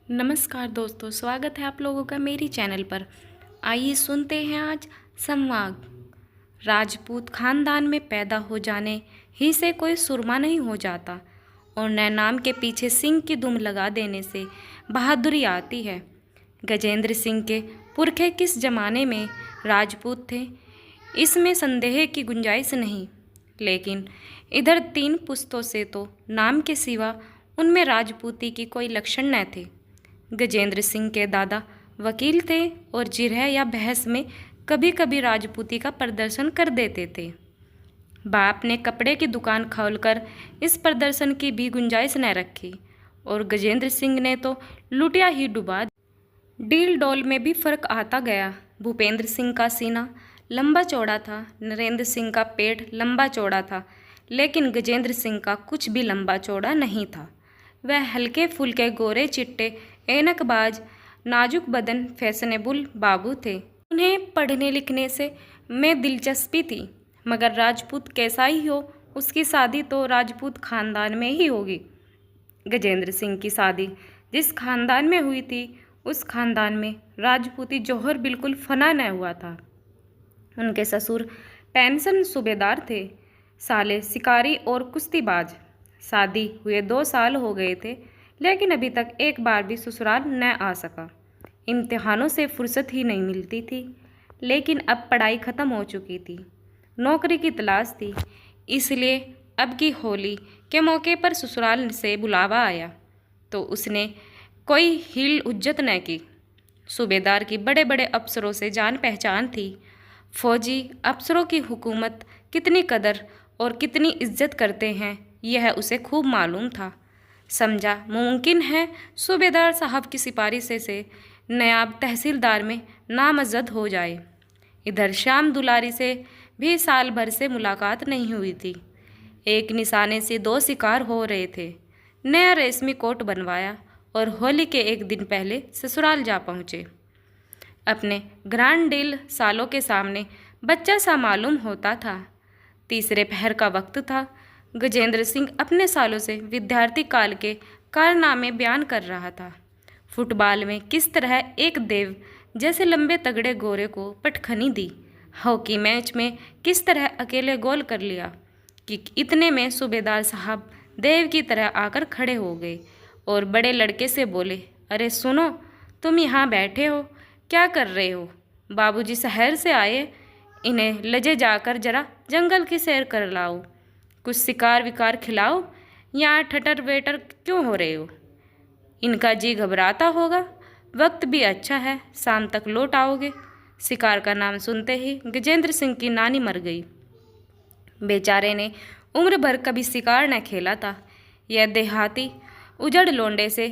नमस्कार दोस्तों, स्वागत है आप लोगों का मेरी चैनल पर। आइए सुनते हैं आज संवाद। राजपूत खानदान में पैदा हो जाने ही से कोई सुरमा नहीं हो जाता और न नाम के पीछे सिंह की दुम लगा देने से बहादुरी आती है। गजेंद्र सिंह के पुरखे किस जमाने में राजपूत थे, इसमें संदेह की गुंजाइश नहीं, लेकिन इधर 3 पुश्तों से तो नाम के सिवा उनमें राजपूती की कोई लक्षण न थे। गजेंद्र सिंह के दादा वकील थे और जिरह या बहस में कभी कभी राजपूती का प्रदर्शन कर देते थे। बाप ने कपड़े की दुकान खोलकर इस प्रदर्शन की भी गुंजाइश न रखी और गजेंद्र सिंह ने तो लुटिया ही डुबा दी। डील डॉल में भी फर्क आता गया। भूपेंद्र सिंह का सीना लंबा चौड़ा था, नरेंद्र सिंह का पेट लंबा चौड़ा था, लेकिन गजेंद्र सिंह का कुछ भी लंबा चौड़ा नहीं था। वह हल्के फुल्के गोरे चिट्टे ऐनकबाज नाजुक बदन फैशनेबल बाबू थे। उन्हें पढ़ने लिखने से में दिलचस्पी थी, मगर राजपूत कैसा ही हो, उसकी शादी तो राजपूत खानदान में ही होगी। गजेंद्र सिंह की शादी जिस खानदान में हुई थी, उस खानदान में राजपूती जौहर बिल्कुल फना न हुआ था। उनके ससुर पेंशन सूबेदार थे, साले शिकारी और कुश्तीबाज। शादी हुए 2 साल हो गए थे, लेकिन अभी तक एक बार भी ससुराल न आ सका। इम्तिहानों से फुर्सत ही नहीं मिलती थी, लेकिन अब पढ़ाई ख़त्म हो चुकी थी, नौकरी की तलाश थी, इसलिए अब की होली के मौके पर ससुराल से बुलावा आया तो उसने कोई हील हुज्जत न की। सूबेदार की बड़े बड़े अफसरों से जान पहचान थी। फौजी अफसरों की हुकूमत कितनी कदर और कितनी इज्जत करते हैं, यह उसे खूब मालूम था। समझा मुमकिन है सूबेदार साहब की सिफारिश से नायब तहसीलदार में नामजद हो जाए। इधर श्याम दुलारी से भी साल भर से मुलाकात नहीं हुई थी। एक निशाने से 2 शिकार हो रहे थे। नया रेशमी कोट बनवाया और होली के एक दिन पहले ससुराल जा पहुँचे। अपने ग्रांड डील सालों के सामने बच्चा सा मालूम होता था। तीसरे पहर का वक्त था। गजेंद्र सिंह अपने सालों से विद्यार्थी काल के कारनामे बयान कर रहा था। फुटबॉल में किस तरह एक देव जैसे लंबे तगड़े गोरे को पटखनी दी, हॉकी मैच में किस तरह अकेले गोल कर लिया कि इतने में सूबेदार साहब देव की तरह आकर खड़े हो गए और बड़े लड़के से बोले, अरे सुनो, तुम यहाँ बैठे हो, क्या कर रहे हो? बाबूजी शहर से आए, इन्हें लजे जाकर जरा जंगल की सैर कर लाओ, कुछ शिकार विकार खिलाओ, यहाँ ठटर वेटर क्यों हो रहे हो? इनका जी घबराता होगा, वक्त भी अच्छा है, शाम तक लौट आओगे। शिकार का नाम सुनते ही गजेंद्र सिंह की नानी मर गई। बेचारे ने उम्र भर कभी शिकार न खेला था। यह देहाती उजड़ लोंडे से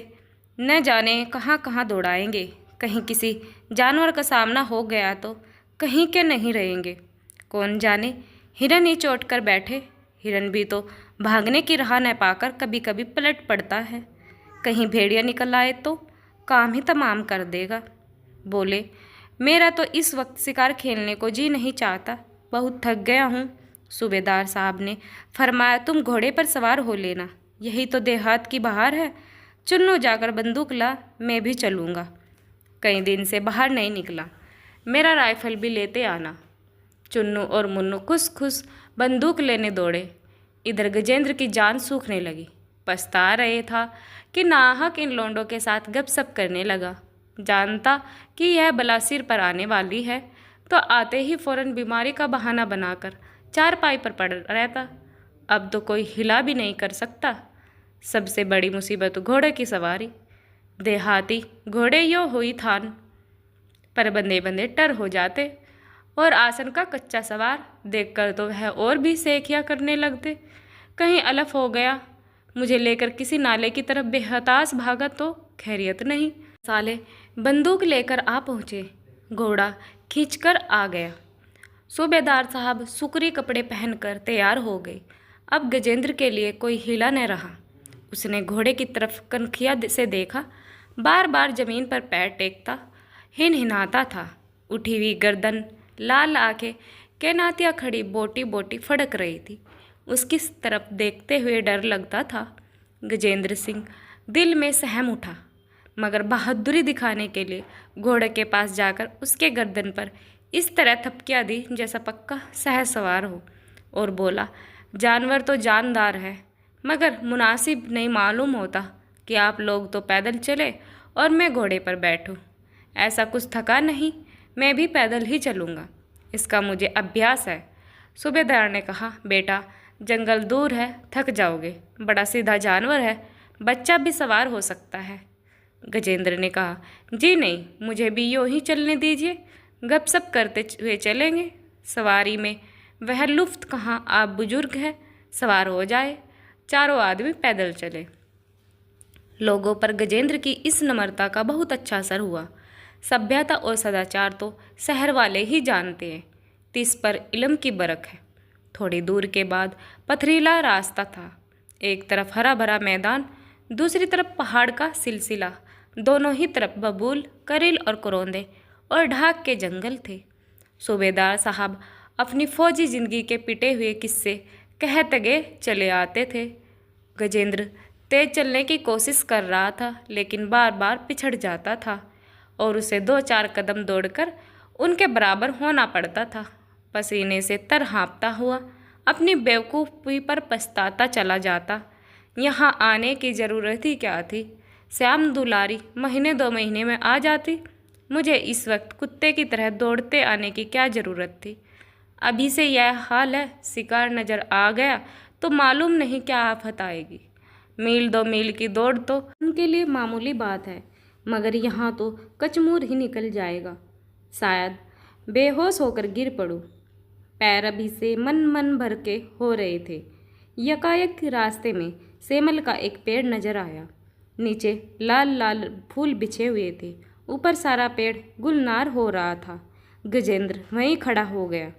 न जाने कहाँ कहाँ दौड़ाएंगे। कहीं किसी जानवर का सामना हो गया तो कहीं के नहीं रहेंगे। कौन जाने, हिरन ही चोट कर बैठे। हिरन भी तो भागने की राह न पाकर कभी कभी पलट पड़ता है। कहीं भेड़िया निकल आए तो काम ही तमाम कर देगा। बोले, मेरा तो इस वक्त शिकार खेलने को जी नहीं चाहता, बहुत थक गया हूँ। सूबेदार साहब ने फरमाया, तुम घोड़े पर सवार हो लेना, यही तो देहात की बहार है। चुन्नू जाकर बंदूक ला, मैं भी चलूँगा। कई दिन से बाहर नहीं निकला, मेरा राइफल भी लेते आना। चुन्नू और मुन्नू खुश खुश बंदूक लेने दौड़े। इधर गजेंद्र की जान सूखने लगी। पछता रहे था कि नाहक इन लोंडों के साथ गपशप करने लगा। जानता कि यह बला सिर पर आने वाली है तो आते ही फौरन बीमारी का बहाना बनाकर चारपाई पर पड़ रहता। अब तो कोई हिला भी नहीं कर सकता। सबसे बड़ी मुसीबत घोड़े की सवारी। देहाती घोड़े यो हुई थान पर बंदे बंदे टर हो जाते और आसन का कच्चा सवार देखकर तो वह और भी सेखिया करने लगते। कहीं अलफ हो गया, मुझे लेकर किसी नाले की तरफ बेहताश भागा तो खैरियत नहीं। साले बंदूक लेकर आ पहुँचे, घोड़ा खींचकर आ गया। सूबेदार साहब सुकरी कपड़े पहनकर तैयार हो गए। अब गजेंद्र के लिए कोई हीला न रहा। उसने घोड़े की तरफ कनखिया से देखा, बार बार जमीन पर पैर टेकता, हिनहिनाता था। उठी हुई गर्दन, लाल आंखें, कैनातिया खड़ी बोटी बोटी फड़क रही थी। उसकी तरफ देखते हुए डर लगता था। गजेंद्र सिंह दिल में सहम उठा, मगर बहादुरी दिखाने के लिए घोड़े के पास जाकर उसके गर्दन पर इस तरह थपकियाँ दी जैसा पक्का सहसवार हो, और बोला, जानवर तो जानदार है, मगर मुनासिब नहीं मालूम होता कि आप लोग तो पैदल चले और मैं घोड़े पर बैठूं। ऐसा कुछ थका नहीं, मैं भी पैदल ही चलूँगा, इसका मुझे अभ्यास है। सूबेदार ने कहा, बेटा जंगल दूर है, थक जाओगे, बड़ा सीधा जानवर है, बच्चा भी सवार हो सकता है। गजेंद्र ने कहा, जी नहीं, मुझे भी यूँ ही चलने दीजिए, गपशप करते हुए चलेंगे, सवारी में वह लुफ्त कहाँ, आप बुजुर्ग हैं, सवार हो जाए। चारों आदमी पैदल चले। लोगों पर गजेंद्र की इस नम्रता का बहुत अच्छा असर हुआ। सभ्यता और सदाचार तो शहर वाले ही जानते हैं, तिस पर इल्म की बरक है। थोड़ी दूर के बाद पथरीला रास्ता था, एक तरफ हरा भरा मैदान, दूसरी तरफ पहाड़ का सिलसिला, दोनों ही तरफ बबूल, करील और करौंदे और ढाक के जंगल थे। सूबेदार साहब अपनी फौजी जिंदगी के पिटे हुए किस्से कहते गए चले आते थे। गजेंद्र तेज चलने की कोशिश कर रहा था, लेकिन बार बार पिछड़ जाता था और उसे 2-4 कदम दौड़कर उनके बराबर होना पड़ता था। पसीने से तर हाँपता हुआ अपनी बेवकूफ़ी पर पछताता चला जाता। यहाँ आने की ज़रूरत ही क्या थी? श्याम दुलारी महीने 2 महीने में आ जाती। मुझे इस वक्त कुत्ते की तरह दौड़ते आने की क्या ज़रूरत थी? अभी से यह हाल है, शिकार नज़र आ गया तो मालूम नहीं क्या आफत आएगी। मील 2 मील की दौड़ तो उनके लिए मामूली बात है, मगर यहाँ तो कचमूर ही निकल जाएगा। शायद बेहोश होकर गिर पड़ूं। पैर अभी से मन भर के हो रहे थे। यकायक रास्ते में सेमल का एक पेड़ नजर आया। नीचे लाल लाल फूल बिछे हुए थे, ऊपर सारा पेड़ गुलनार हो रहा था। गजेंद्र वहीं खड़ा हो गया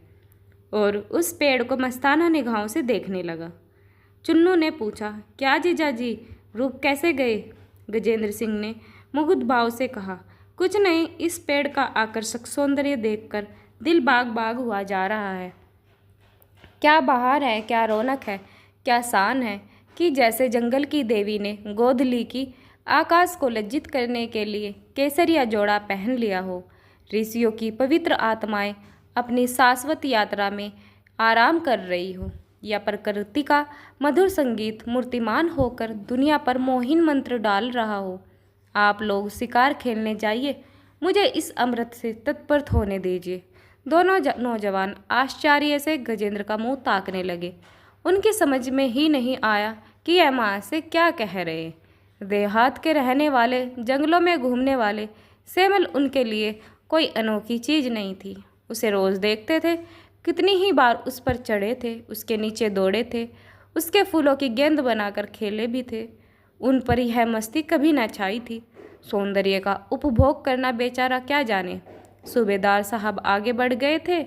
और उस पेड़ को मस्ताना निगाहों से देखने लगा। चुन्नू ने पूछा, क्या जीजाजी, रुक कैसे गए? गजेंद्र सिंह ने मुग्ध भाव से कहा, कुछ नहीं, इस पेड़ का आकर्षक सौंदर्य देखकर दिल बाग बाग हुआ जा रहा है। क्या बहार है, क्या रौनक है, क्या शान है कि जैसे जंगल की देवी ने गोद ली कि आकाश को लज्जित करने के लिए केसरिया जोड़ा पहन लिया हो। ऋषियों की पवित्र आत्माएं अपनी शाश्वत यात्रा में आराम कर रही हो, या प्रकृति का मधुर संगीत मूर्तिमान होकर दुनिया पर मोहिन मंत्र डाल रहा हो। आप लोग शिकार खेलने जाइए, मुझे इस अमृत से तत्पर होने दीजिए। दोनों नौजवान आश्चर्य से गजेंद्र का मुंह ताकने लगे। उनकी समझ में ही नहीं आया कि यह माँ से क्या कह रहे। देहात के रहने वाले, जंगलों में घूमने वाले सेमल उनके लिए कोई अनोखी चीज़ नहीं थी। उसे रोज़ देखते थे, कितनी ही बार उस पर चढ़े थे, उसके नीचे दौड़े थे, उसके फूलों की गेंद बनाकर खेले भी थे। उन पर यह मस्ती कभी न छाई थी। सौंदर्य का उपभोग करना बेचारा क्या जाने। सूबेदार साहब आगे बढ़ गए थे,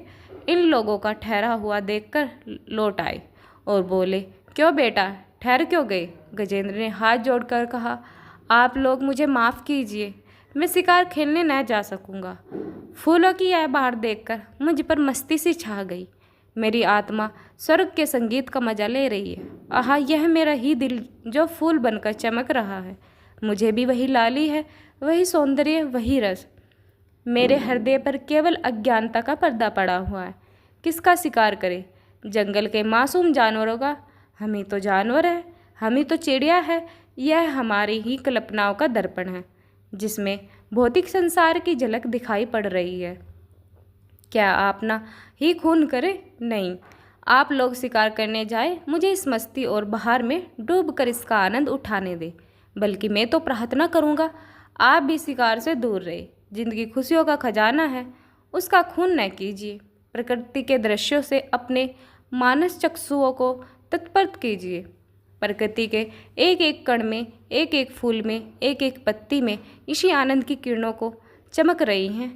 इन लोगों का ठहरा हुआ देखकर लौट आए और बोले, क्यों बेटा, ठहर क्यों गए? गजेंद्र ने हाथ जोड़कर कहा, आप लोग मुझे माफ़ कीजिए, मैं शिकार खेलने न जा सकूंगा। फूलों की यह बहार देखकर मुझ पर मस्ती सी छा गई। मेरी आत्मा स्वर्ग के संगीत का मजा ले रही है। आहा, यह मेरा ही दिल जो फूल बनकर चमक रहा है। मुझे भी वही लाली है, वही सौंदर्य, वही रस। मेरे हृदय पर केवल अज्ञानता का पर्दा पड़ा हुआ है। किसका शिकार करे? जंगल के मासूम जानवरों का? हम ही तो जानवर है, हम ही तो चिड़िया है। यह हमारी ही कल्पनाओं का दर्पण है, जिसमें भौतिक संसार की झलक दिखाई पड़ रही है। क्या आप ना ही खून करे? नहीं, आप लोग शिकार करने जाए, मुझे इस मस्ती और बहार में डूब कर इसका आनंद उठाने दे। बल्कि मैं तो प्रार्थना करूँगा, आप भी शिकार से दूर रहे। जिंदगी खुशियों का खजाना है, उसका खून न कीजिए। प्रकृति के दृश्यों से अपने मानस चक्षुओं को तत्पर कीजिए। प्रकृति के एक एक कण में, एक एक फूल में, एक एक पत्ती में इसी आनंद की किरणों को चमक रही हैं।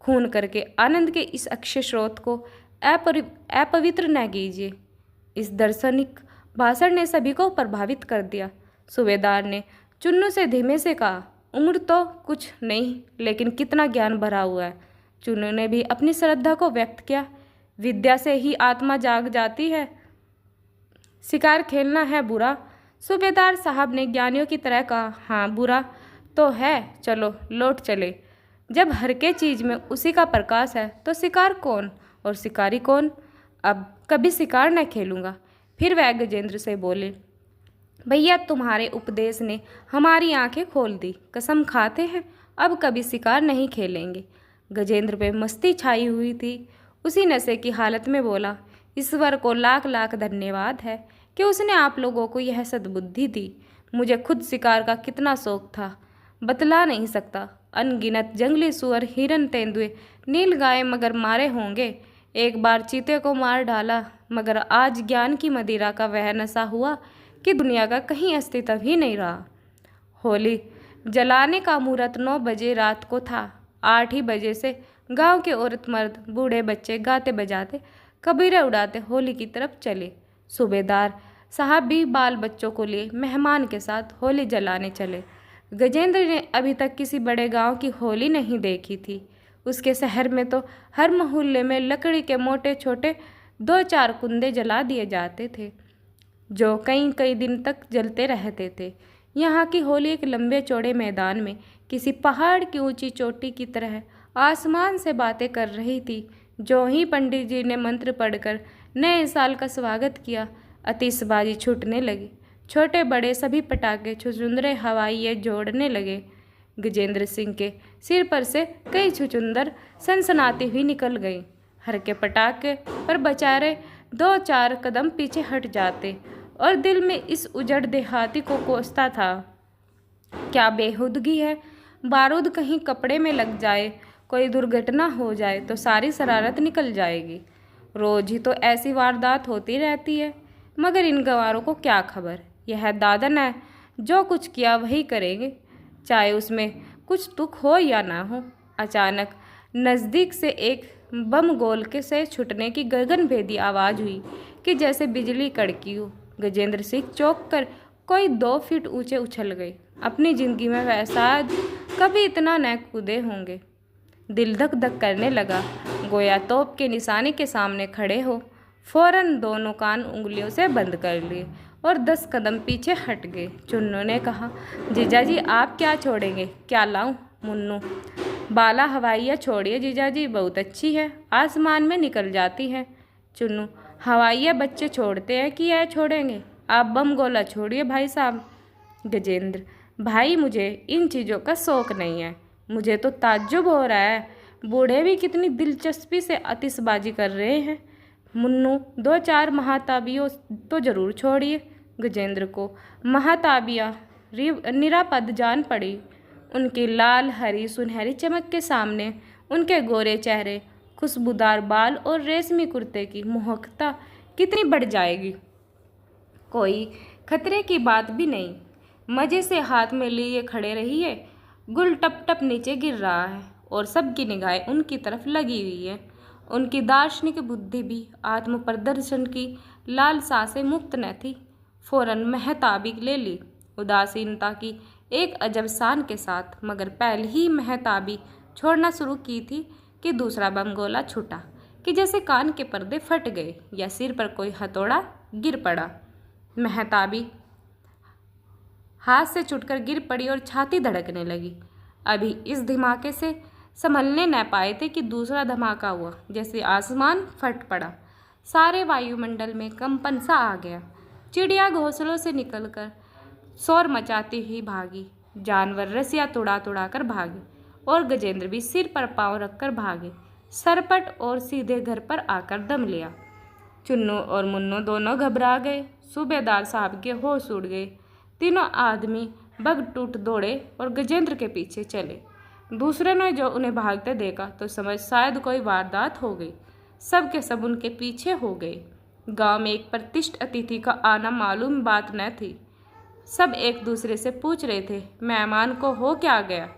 खून करके आनंद के इस अक्षय स्रोत को अपवित्र न कीजिए। इस दार्शनिक भाषण ने सभी को प्रभावित कर दिया। सूबेदार ने चुन्नू से धीमे से कहा, उम्र तो कुछ नहीं, लेकिन कितना ज्ञान भरा हुआ है। चुन्नू ने भी अपनी श्रद्धा को व्यक्त किया, विद्या से ही आत्मा जाग जाती है। शिकार खेलना है बुरा? सूबेदार साहब ने ज्ञानियों की तरह कहा, हाँ बुरा, तो है, चलो लौट चले। जब हर के चीज़ में उसी का प्रकाश है तो शिकार कौन और शिकारी कौन। अब कभी शिकार न खेलूँगा। फिर वह गजेंद्र से बोले, भैया तुम्हारे उपदेश ने हमारी आंखें खोल दी, कसम खाते हैं अब कभी शिकार नहीं खेलेंगे। गजेंद्र पे मस्ती छाई हुई थी। उसी नशे की हालत में बोला, ईश्वर को लाख लाख धन्यवाद है कि उसने आप लोगों को यह सद्बुद्धि दी। मुझे खुद शिकार का कितना शौक था, बतला नहीं सकता। अनगिनत जंगली सुअर, हिरन, तेंदुए, नीलगाय, मगर मारे होंगे। एक बार चीते को मार डाला, मगर आज ज्ञान की मदिरा का वह नशा हुआ कि दुनिया का कहीं अस्तित्व ही नहीं रहा। होली जलाने का मुहूर्त 9 बजे रात को था। 8 ही बजे से गांव के औरत मर्द बूढ़े बच्चे गाते बजाते कबीरे उड़ाते होली की तरफ चले। सूबेदार साहब भी बाल बच्चों को लिए मेहमान के साथ होली जलाने चले। गजेंद्र ने अभी तक किसी बड़े गांव की होली नहीं देखी थी। उसके शहर में तो हर मोहल्ले में लकड़ी के मोटे छोटे 2-4 कुंदे जला दिए जाते थे जो कई कई दिन तक जलते रहते थे। यहाँ की होली एक लंबे चौड़े मैदान में किसी पहाड़ की ऊंची चोटी की तरह आसमान से बातें कर रही थी। जो ही पंडित जी ने मंत्र पढ़कर नए साल का स्वागत किया, आतिशबाजी छूटने लगी। छोटे बड़े सभी पटाखे छुछुंदरे हवाइये जोड़ने लगे। गजेंद्र सिंह के सिर पर से कई छुछुंदर सनसनाती हुई निकल गई। हर के पटाखे पर बेचारे 2-4 कदम पीछे हट जाते और दिल में इस उजड़ देहाती को कोसता था, क्या बेहुदगी है। बारूद कहीं कपड़े में लग जाए, कोई दुर्घटना हो जाए तो सारी शरारत निकल जाएगी। रोज ही तो ऐसी वारदात होती रहती है, मगर इन गंवारों को क्या खबर। यह दादन है, जो कुछ किया वही करेंगे, चाहे उसमें कुछ दुख हो या ना हो। अचानक नज़दीक से एक बम गोल के से छूटने की गगनभेदी आवाज़ हुई कि जैसे बिजली कड़की हो। गजेंद्र सिंह चौंक कर कोई 2 फीट ऊंचे उछल गए। अपनी ज़िंदगी में वह शायद कभी इतना न कूदे होंगे। दिल धक धक करने लगा, गोया तोप के निशाने के सामने खड़े हो। फौरन दोनों कान उंगलियों से बंद कर लिए और 10 कदम पीछे हट गए। चुन्नू ने कहा, जीजाजी आप क्या छोड़ेंगे, क्या लाऊं। मुन्नू, बाला हवाइयाँ छोड़िए जीजाजी, बहुत अच्छी है, आसमान में निकल जाती है। चुन्नू, हवाइयाँ बच्चे छोड़ते हैं कि यह छोड़ेंगे, आप बम गोला छोड़िए भाई साहब। गजेंद्र, भाई मुझे इन चीज़ों का शौक़ नहीं है। मुझे तो ताज्जुब हो रहा है, बूढ़े भी कितनी दिलचस्पी से आतिशबाजी कर रहे हैं। मुन्नू, 2-4 महाताबियों तो ज़रूर छोड़िए। गजेंद्र को महाताबियाँ निरापद जान पड़ी। उनकी लाल हरी सुनहरी चमक के सामने उनके गोरे चेहरे, खुशबूदार बाल और रेशमी कुर्ते की मोहकता कितनी बढ़ जाएगी। कोई खतरे की बात भी नहीं। मज़े से हाथ में लिए खड़े रहिए। गुल टप टप नीचे गिर रहा है और सबकी निगाहें उनकी तरफ लगी हुई है। उनकी दार्शनिक बुद्धि भी आत्म प्रदर्शन की लालसा से मुक्त न थी। फौरन महताबी ले ली, उदासीनता की एक अजब शान के साथ। मगर पहले ही महताबी छोड़ना शुरू की थी कि दूसरा बम गोला छूटा कि जैसे कान के पर्दे फट गए या सिर पर कोई हथौड़ा गिर पड़ा। महताबी हाथ से छूटकर गिर पड़ी और छाती धड़कने लगी। अभी इस धमाके से संभलने न पाए थे कि दूसरा धमाका हुआ, जैसे आसमान फट पड़ा। सारे वायुमंडल में कंपन सा आ गया। चिड़िया घोंसलों से निकलकर शोर मचाती हुई भागी, जानवर रस्सियाँ तुड़ा तुड़ा कर भागे और गजेंद्र भी सिर पर पाँव रखकर भागे। सरपट और सीधे घर पर आकर दम लिया। चुन्नू और मुन्नू दोनों घबरा गए। सूबेदार साहब के होश उड़ गए। तीनों आदमी बग टूट दौड़े और गजेंद्र के पीछे चले। दूसरे ने जो उन्हें भागते देखा तो समझ शायद कोई वारदात हो गई। सब के सब उनके पीछे हो गए। गांव में एक प्रतिष्ठित अतिथि का आना मालूम बात न थी। सब एक दूसरे से पूछ रहे थे, मेहमान को हो क्या गया,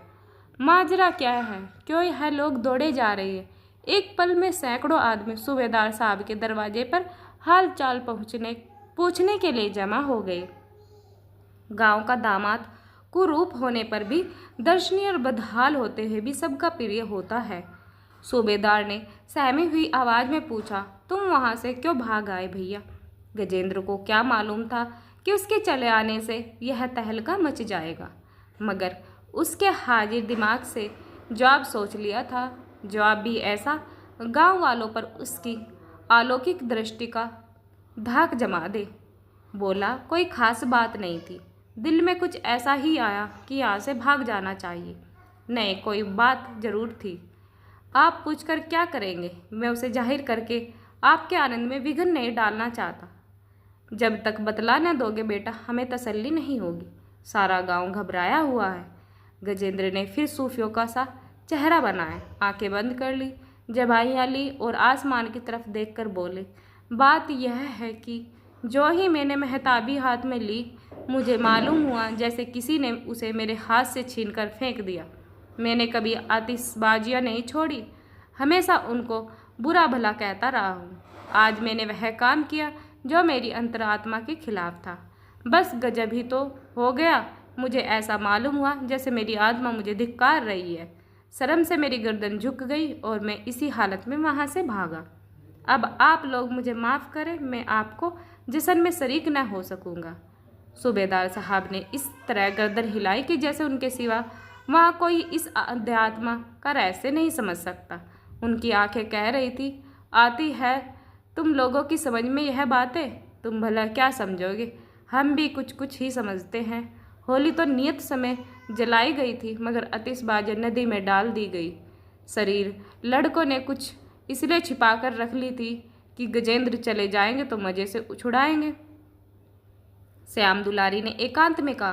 माजरा क्या है, क्यों यह लोग दौड़े जा रहे हैं। एक पल में सैकड़ों आदमी सूबेदार साहब के दरवाजे पर हाल चाल पूछने के लिए जमा हो गए। गांव का दामाद कुरूप होने पर भी दर्शनीय और बदहाल होते हुए भी सबका प्रिय होता है। सूबेदार ने सहमी हुई आवाज़ में पूछा, तुम वहाँ से क्यों भाग आए भैया। गजेंद्र को क्या मालूम था कि उसके चले आने से यह तहलका मच जाएगा, मगर उसके हाजिर दिमाग से जवाब सोच लिया था। जवाब भी ऐसा गांव वालों पर उसकी अलौकिक दृष्टि का धाक जमा दे। बोला, कोई खास बात नहीं थी, दिल में कुछ ऐसा ही आया कि यहाँ से भाग जाना चाहिए। नहीं, कोई बात जरूर थी। आप पूछकर क्या करेंगे? मैं उसे जाहिर करके आपके आनंद में विघ्न नहीं डालना चाहता। जब तक बतला न दोगे बेटा, हमें तसल्ली नहीं होगी। सारा गांव घबराया हुआ है। गजेंद्र ने फिर सूफियों का सा चेहरा बनाया, आंखें बंद कर ली, जबाइयाँ ली और आसमान की तरफ देखकर बोले, बात यह है कि जो ही मैंने महताबी हाथ में ली, मुझे मालूम हुआ जैसे किसी ने उसे मेरे हाथ से छीनकर फेंक दिया। मैंने कभी आतिशबाजियाँ नहीं छोड़ी, हमेशा उनको बुरा भला कहता रहा हूँ। आज मैंने वह काम किया जो मेरी अंतरात्मा के खिलाफ था। बस गजब ही तो हो गया। मुझे ऐसा मालूम हुआ जैसे मेरी आत्मा मुझे धिक्कार रही है। शर्म से मेरी गर्दन झुक गई और मैं इसी हालत में वहाँ से भागा। अब आप लोग मुझे माफ़ करें, मैं आपको जश्न में शरीक न हो सकूँगा। सूबेदार साहब ने इस तरह गर्दन हिलाई कि जैसे उनके सिवा वहाँ कोई इस अध्यात्म का रहस्य नहीं समझ सकता। उनकी आंखें कह रही थी, आती है तुम लोगों की समझ में यह बातें? तुम भला क्या समझोगे, हम भी कुछ कुछ ही समझते हैं। होली तो नियत समय जलाई गई थी, मगर आतिशबाजी नदी में डाल दी गई। शरीर लड़कों ने कुछ इसलिए छिपा कर रख ली थी कि गजेंद्र चले जाएंगे तो मज़े से उछुड़ाएंगे। श्याम दुलारी ने एकांत में कहा,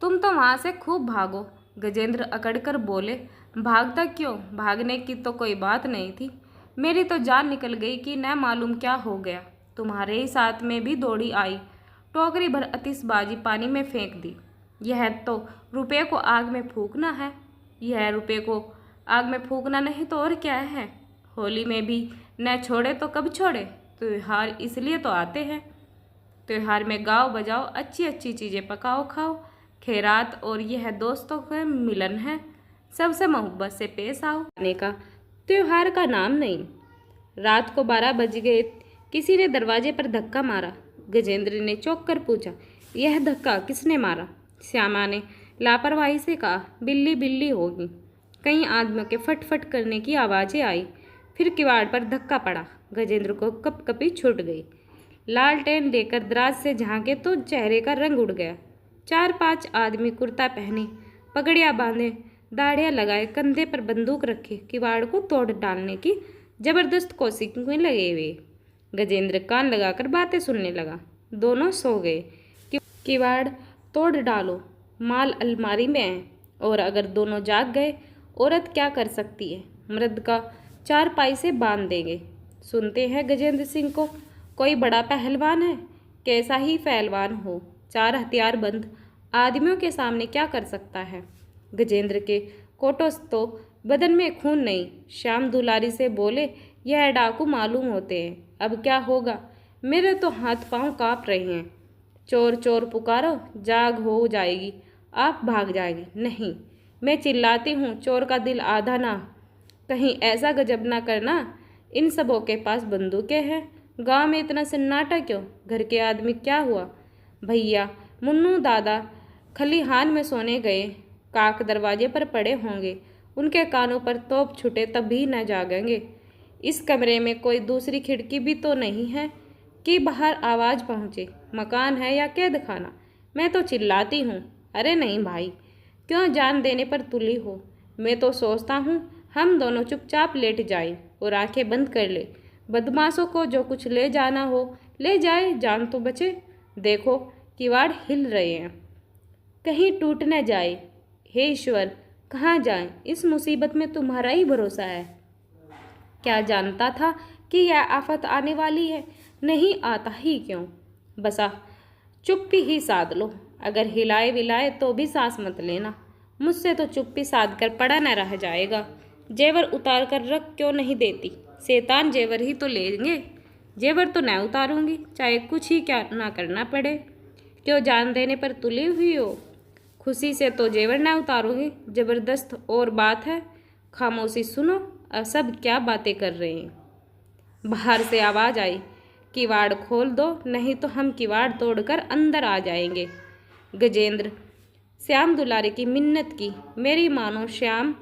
तुम तो वहाँ से खूब भागो। गजेंद्र अकड़कर बोले, भागता क्यों? भागने की तो कोई बात नहीं थी। मेरी तो जान निकल गई कि न मालूम क्या हो गया। तुम्हारे ही साथ में भी दौड़ी आई, टोकरी भर आतिशबाजी पानी में फेंक दी। यह तो रुपये को आग में फूंकना है। यह रुपये को आग में फूंकना नहीं तो और क्या है? होली में भी न छोड़े तो कब छोड़े? त्योहार इसलिए तो आते हैं। त्योहार में गाओ बजाओ, अच्छी अच्छी चीज़ें पकाओ खाओ। खैरात और यह दोस्तों का मिलन है। सबसे मोहब्बत से पेश आओ। आने का त्योहार का नाम नहीं। रात को 12 बज गए। किसी ने दरवाजे पर धक्का मारा। गजेंद्र ने चौंक कर पूछा, यह धक्का किसने मारा? श्यामा ने लापरवाही से कहा, बिल्ली बिल्ली होगी। कई आदमियों के फटफट करने की आवाज़ें आई। फिर किवाड़ पर धक्का पड़ा। गजेंद्र को कपकपी छूट गई। लालटेन लेकर दराज से झांके तो चेहरे का रंग उड़ गया। 4-5 आदमी कुर्ता पहने, पगड़ियाँ बांधे, दाढ़ियाँ लगाए, कंधे पर बंदूक रखे, किवाड़ को तोड़ डालने की जबरदस्त कोशिश में लगे हुए। गजेंद्र कान लगाकर बातें सुनने लगा। दोनों सो गए। किवाड़ तोड़ डालो, माल अलमारी में है, और अगर दोनों जाग गए, औरत क्या कर सकती है? मर्द का 4 पाई से बांध देंगे। सुनते हैं गजेंद्र सिंह को कोई बड़ा पहलवान है। कैसा ही पहलवान हो, 4 हथियारबंद आदमियों के सामने क्या कर सकता है? गजेंद्र के कोटों तो बदन में खून नहीं। श्याम दुलारी से बोले, यह डाकू मालूम होते हैं। अब क्या होगा? मेरे तो हाथ पांव कांप रहे हैं। चोर चोर पुकारो, जाग हो जाएगी, आप भाग जाएंगे। नहीं, मैं चिल्लाती हूँ, चोर का दिल आधा ना। कहीं ऐसा गजब ना करना, इन सबों के पास बंदूकें हैं। गांव में इतना सन्नाटा क्यों? घर के आदमी क्या हुआ? भैया, मुन्नू दादा खलिहान में सोने गए। काक दरवाजे पर पड़े होंगे, उनके कानों पर तोप छुटे तब भी न जागेंगे। इस कमरे में कोई दूसरी खिड़की भी तो नहीं है कि बाहर आवाज़ पहुँचे। मकान है या कैद खाना? मैं तो चिल्लाती हूँ, अरे नहीं भाई, क्यों जान देने पर तुली हो? मैं तो सोचता हूँ हम दोनों चुपचाप लेट जाएं और आंखें बंद कर ले। बदमाशों को जो कुछ ले जाना हो ले जाए, जान तो बचे। देखो किवाड़ हिल रहे हैं, कहीं टूट न जाए। हे ईश्वर, कहाँ जाएं? इस मुसीबत में तुम्हारा ही भरोसा है। क्या जानता था कि यह आफत आने वाली है? नहीं आता ही क्यों? बसा चुप्पी ही साध लो। अगर हिलाए विलाए तो भी सांस मत लेना। मुझसे तो चुप्पी साध कर पड़ा न रह जाएगा। जेवर उतार कर रख क्यों नहीं देती? शैतान जेवर ही तो लेंगे। जेवर तो न उतारूंगी, चाहे कुछ ही क्या ना करना पड़े। क्यों जान देने पर तुली हुई हो? खुशी से तो जेवर न उतारूंगी, जबरदस्त और बात है। खामोशी सुनो, अब सब क्या बातें कर रहे हैं? बाहर से आवाज़ आई, किवाड़ खोल दो, नहीं तो हम किवाड़ तोड़कर अंदर आ जाएंगे। गजेंद्र श्याम दुलारी की मिन्नत की, मेरी मानो श्याम,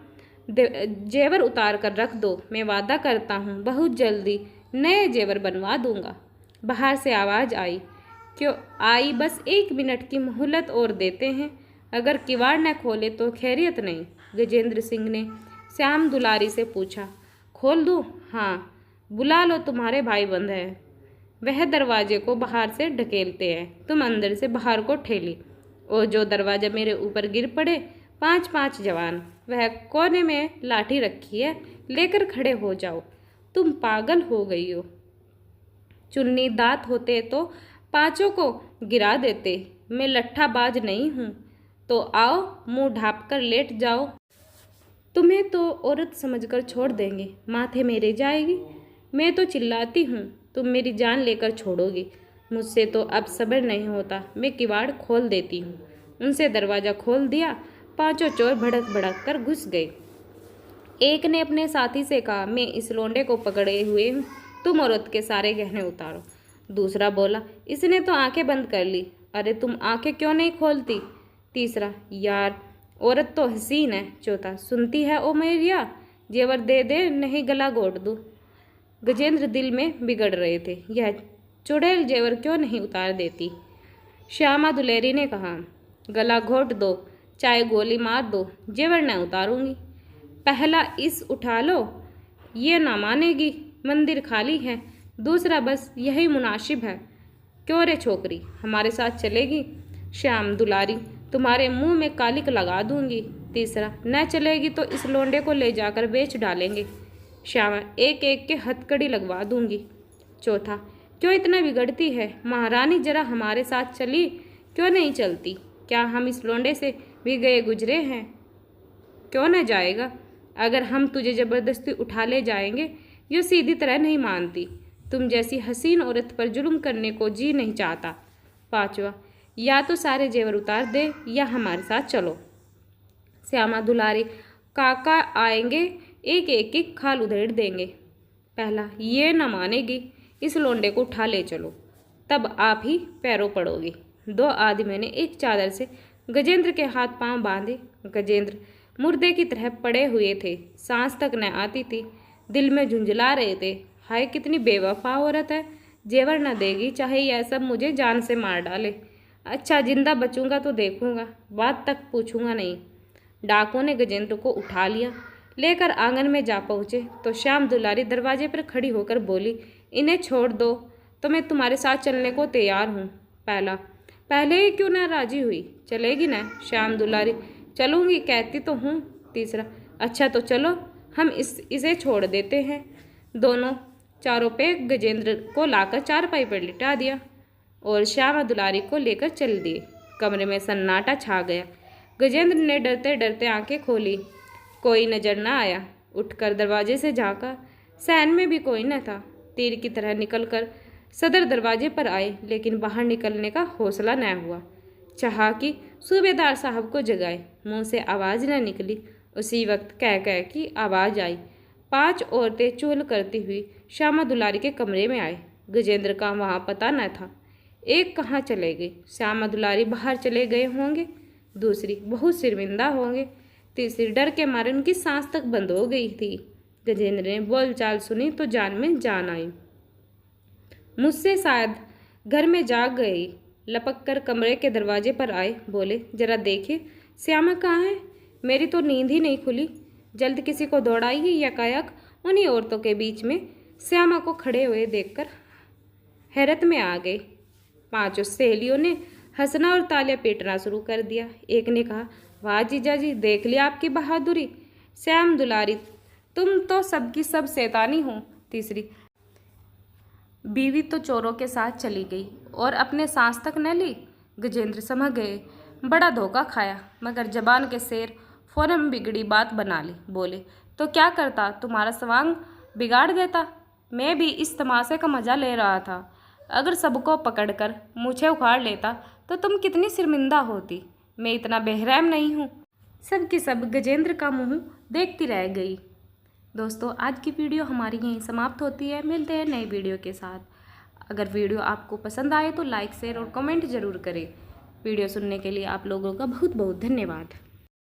जेवर उतार कर रख दो, मैं वादा करता हूँ बहुत जल्दी नए जेवर बनवा दूंगा। बाहर से आवाज़ आई, क्यों आई, बस 1 मिनट की मोहलत और देते हैं, अगर किवाड़ न खोले तो खैरियत नहीं। गजेंद्र सिंह ने श्याम दुलारी से पूछा, खोल दूँ? हाँ, बुला लो, तुम्हारे भाई बंद है। वह दरवाजे को बाहर से ढकेलते हैं, तुम अंदर से बाहर को ठेली, और जो दरवाजा मेरे ऊपर गिर पड़े, 5-5 जवान, वह कोने में लाठी रखी है, लेकर खड़े हो जाओ। तुम पागल हो गई हो, चुन्नी दांत होते तो 5 को गिरा देते, मैं लट्ठाबाज नहीं हूँ। तो आओ, मुंह ढाँप कर लेट जाओ, तुम्हें तो औरत समझकर छोड़ देंगे, माथे मेरे जाएगी। मैं तो चिल्लाती हूँ, तुम मेरी जान लेकर छोड़ोगी। मुझसे तो अब सब्र नहीं होता, मैं किवाड़ खोल देती हूँ। उनसे दरवाज़ा खोल दिया, 5 चोर भड़क भड़क कर घुस गए। एक ने अपने साथी से कहा, मैं इस लोंडे को पकड़े हुए हूँ, तुम औरत के सारे गहने उतारो। दूसरा बोला, इसने तो आंखें बंद कर ली, अरे तुम आंखें क्यों नहीं खोलती? तीसरा, यार औरत तो हसीन है। चौथा, सुनती है ओ मैरिया, जेवर दे दे नहीं गला घोट दूँ। गजेंद्र दिल में बिगड़ रहे थे, यह चुड़ैल जेवर क्यों नहीं उतार देती। श्यामा दुलेरी ने कहा, गला घोट दो, चाहे गोली मार दो, जेवर न उतारूंगी। पहला इस उठा लो, ये ना मानेगी, मंदिर खाली है। दूसरा, बस यही मुनासिब है। क्यों रे छोकरी, हमारे साथ चलेगी? श्याम दुलारी, तुम्हारे मुंह में कालिक लगा दूंगी। तीसरा, न चलेगी तो इस लोंडे को ले जाकर बेच डालेंगे। श्यामा, एक एक के हथकड़ी लगवा दूंगी। चौथा, क्यों इतना बिगड़ती है महारानी, जरा हमारे साथ चली क्यों नहीं चलती? क्या हम इस लोंडे से भी गए गुजरे हैं? क्यों न जाएगा, अगर हम तुझे ज़बरदस्ती उठा ले जाएंगे। यो सीधी तरह नहीं मानती, तुम जैसी हसीन औरत पर जुल्म करने को जी नहीं चाहता। पांचवा, या तो सारे जेवर उतार दे या हमारे साथ चलो। श्यामा दुलारी, काका आएंगे, एक एक की खाल उधेड़ देंगे। पहला, ये न मानेगी, इस लोंडे को उठा ले चलो, तब आप ही पैरों पड़ोगी। 2 आदमियों ने एक चादर से गजेंद्र के हाथ पांव बांधे। गजेंद्र मुर्दे की तरह पड़े हुए थे, सांस तक न आती थी, दिल में झुंझला रहे थे, हाय कितनी बेवफा औरत है, जेवर न देगी, चाहे यह सब मुझे जान से मार डाले। अच्छा, जिंदा बचूंगा तो देखूंगा, बात तक पूछूंगा नहीं। डाकुओं ने गजेंद्र को उठा लिया, लेकर आंगन में जा पहुँचे तो श्याम दुलारी दरवाजे पर खड़ी होकर बोली, इन्हें छोड़ दो, तो मैं तुम्हारे साथ चलने को तैयार हूँ। पहला, पहले ही क्यों ना राजी हुई, चलेगी ना? श्याम दुलारी, चलूँगी, कहती तो हूँ। तीसरा, अच्छा तो चलो, हम इसे छोड़ देते हैं। दोनों चारों पे गजेंद्र को लाकर चारपाई पर लिटा दिया और श्यामा दुलारी को लेकर चल दिए। कमरे में सन्नाटा छा गया। गजेंद्र ने डरते डरते आंखें खोली, कोई नजर न आया। उठकर दरवाजे से झांका, सैन में भी कोई न था। तीर की तरह निकलकर सदर दरवाजे पर आए, लेकिन बाहर निकलने का हौसला न हुआ। चाहा कि सूबेदार साहब को जगाए, मुंह से आवाज़ न निकली। उसी वक्त कह कह की आवाज़ आई। 5 औरतें चुहल करती हुई श्यामा दुलारी के कमरे में आए। गजेंद्र का वहाँ पता न था। एक कहाँ चले गए, श्यामा दुलारी बाहर चले गए होंगे। दूसरी, बहुत शर्मिंदा होंगे। तीसरी, डर के मारे उनकी सांस तक बंद हो गई थी। गजेंद्र ने बोलचाल सुनी तो जान में जान आई। मुझसे शायद घर में जाग गई। लपक कर कमरे के दरवाजे पर आए, बोले, जरा देखिए श्यामा कहाँ है, मेरी तो नींद ही नहीं खुली। जल्द किसी को दौड़ाइए। यकायक उन्हीं औरतों के बीच में श्यामा को खड़े हुए देखकर हैरत में आ गए। 5 सहेलियों ने हंसना और तालियां पीटना शुरू कर दिया। एक ने कहा, वाह जीजा जी, देख लिया आपकी बहादुरी। श्याम दुलारी, तुम तो सबकी सब शैतानी हो। तीसरी, बीवी तो चोरों के साथ चली गई और अपने सांस तक न ली। गजेंद्र समझ गए, बड़ा धोखा खाया, मगर जबान के शेर फौरन बिगड़ी बात बना ली। बोले, तो क्या करता, तुम्हारा स्वांग बिगाड़ देता। मैं भी इस तमाशे का मजा ले रहा था। अगर सबको पकड़कर मूछें उखाड़ लेता तो तुम कितनी शर्मिंदा होती। मैं इतना बेरहम नहीं हूँ। सबकी सब गजेंद्र का मुंह देखती रह गई। दोस्तों, आज की वीडियो हमारी यहीं समाप्त होती है। मिलते हैं नई वीडियो के साथ। अगर वीडियो आपको पसंद आए तो लाइक, शेयर और कमेंट ज़रूर करें। वीडियो सुनने के लिए आप लोगों का बहुत बहुत धन्यवाद।